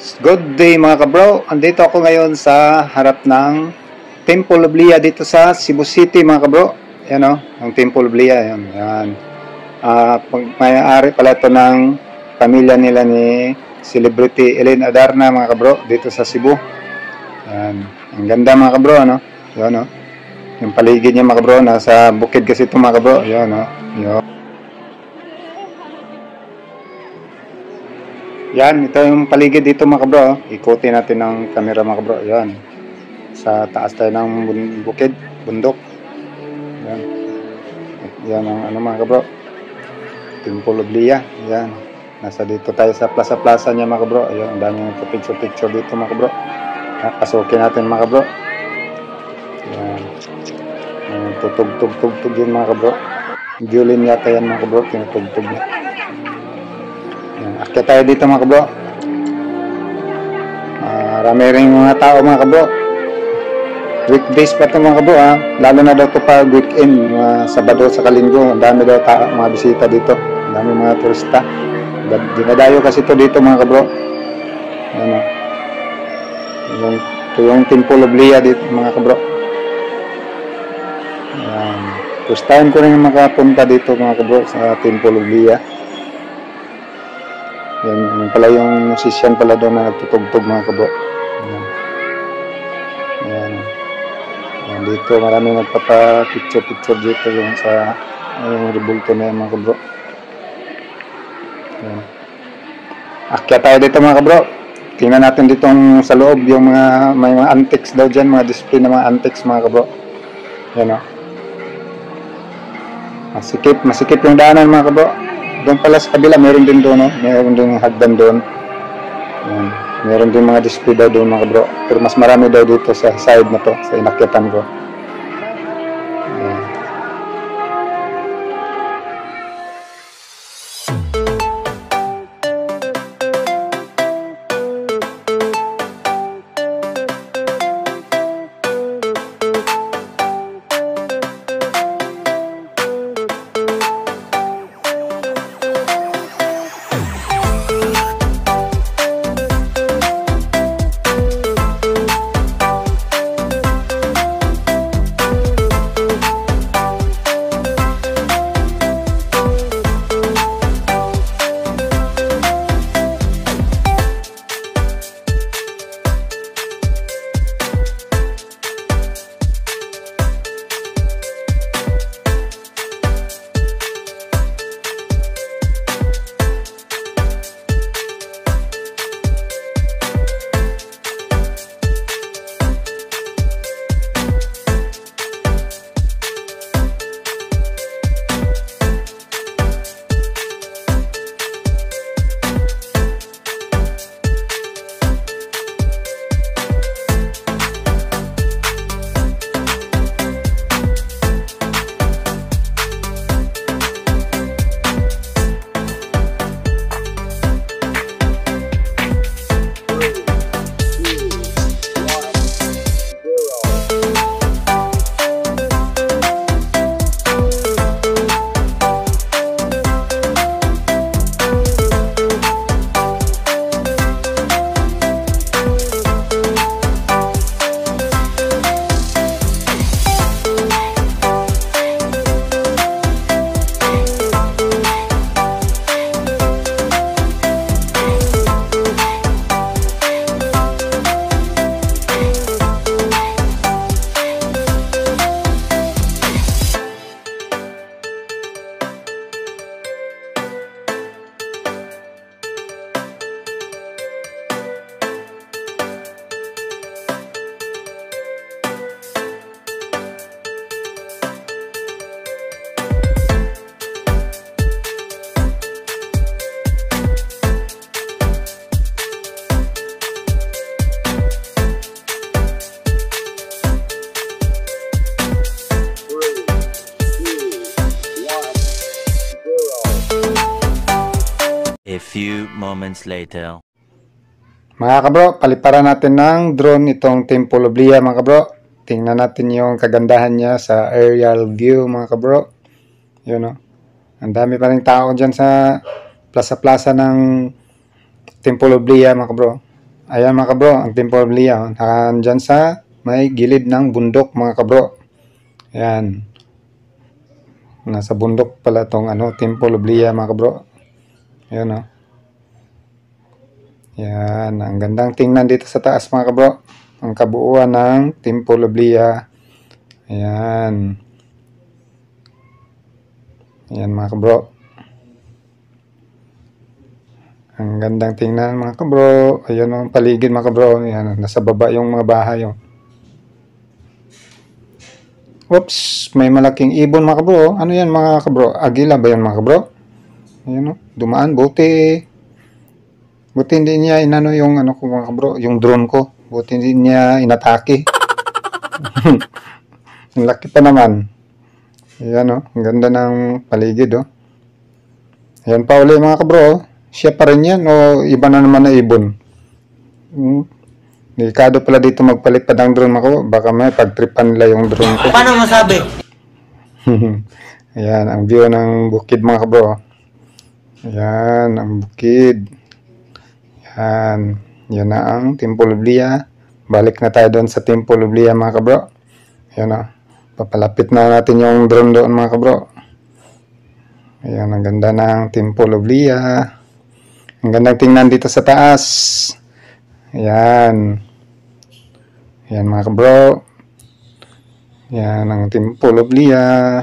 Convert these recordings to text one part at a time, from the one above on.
Good day mga kabro, andito ako ngayon sa harap ng Temple of Lea dito sa Cebu City mga kabro. Yan o, ang Temple of Lea, yan. May-ari pala ito ng pamilya nila ni Celebrity Elaine Adarna mga kabro dito sa Cebu. Yan, ang ganda mga kabro, ano? Yan o, yung paligid niya mga kabro, nasa bukid kasi ito mga kabro. Yan o, yan. Yan, ito yung paligid dito mga kabro. Ikutin natin ng camera mga kabro. Yan. Sa taas tayo ng bukid, bundok. Yan. Yan ang ano mga kabro. Temple of Lea. Yan. Nasa dito tayo sa plaza-plaza niya mga kabro. Ayan, ang daming picture dito mga kabro. Pasukin natin mga kabro. Yan. Tutug-tug-tug yun mga kabro. Violin yata yan mga kabro. Tinutug-tug niya. Akyat tayo dito mga kabro. Marami rin mga tao mga kabro. Weekdays pa ito mga kabro, lalo na daw ito pag weekend, Sabado sa Linggo. Ang dami daw tao, mga bisita dito. Ang dami mga turista. Dinadayo kasi ito dito mga kabro. Ano, ito yung Temple of Lea dito mga kabro. First time ko rin makapunta dito mga kabro sa Temple of Lea. Yan pala yung musician pala doon na nagtutugtog mga kabro. Yan. Yan dito maraming nagpapa-picture dito yung sa yung rebulto na yan mga kabro. Yan. Akyat tayo dito mga kabro. Tingnan natin dito sa loob yung may mga antiques daw dyan, mga display na mga antiques mga kabro. Yan o. Masikip yung daanan mga kabro. Doon pala sa kabila, meron din doon, no? Meron din hagdan doon. Yan. Meron din mga display daw doon mga bro. Pero mas marami daw dito sa side na to, sa inakyatan ko. Yan. A few moments later. Mga kabro, paliparan natin ng drone itong Temple of Lea mga kabro. Tingnan natin yung kagandahan niya sa aerial view mga kabro. Yun o. Ang dami pa rin tao dyan sa plaza-plaza ng Temple of Lea mga kabro. Ayan mga kabro, ang Temple of Lea. Nandyan sa may gilid ng bundok mga kabro. Ayan. Nasa bundok pala tong Temple of Lea mga kabro. Ayan o. Ayan. Ang gandang tingnan dito sa taas mga kabro. Ang kabuuan ng Temple of Lea. Ayan. Ayan mga kabro. Ang gandang tingnan mga kabro. Ayan ang paligid mga kabro. Ayan, nasa baba yung mga bahay. Oh. Oops, may malaking ibon mga kabro. Ano yan mga kabro? Agila ba yan mga kabro? Ayan o, dumaan. Buti hindi niya inano yung ko mga kabro, yung drone ko. Buti hindi niya inatake. Ang laki pa naman. Ayan o, ang ganda ng paligid o. Ayan pa uli mga kabro. Siya pa rin yan o iba na naman na ibon? Delikado pala dito magpalipad ang drone ako. Baka may pagtripan nila yung drone ko. Paano masabi? Ayan, ang view ng bukid mga kabro. Ayan, ang bukid. Ayan, yan na ang Temple of Lea. Balik na tayo doon sa Temple of Lea mga kabro. Ayan o, papalapit na natin yung drone doon mga kabro. Ayan, ang ganda ng Temple of Lea. Ang gandang tingnan dito sa taas. Ayan. Ayan mga kabro. Ayan ang Temple of Lea.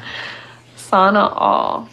Sana all.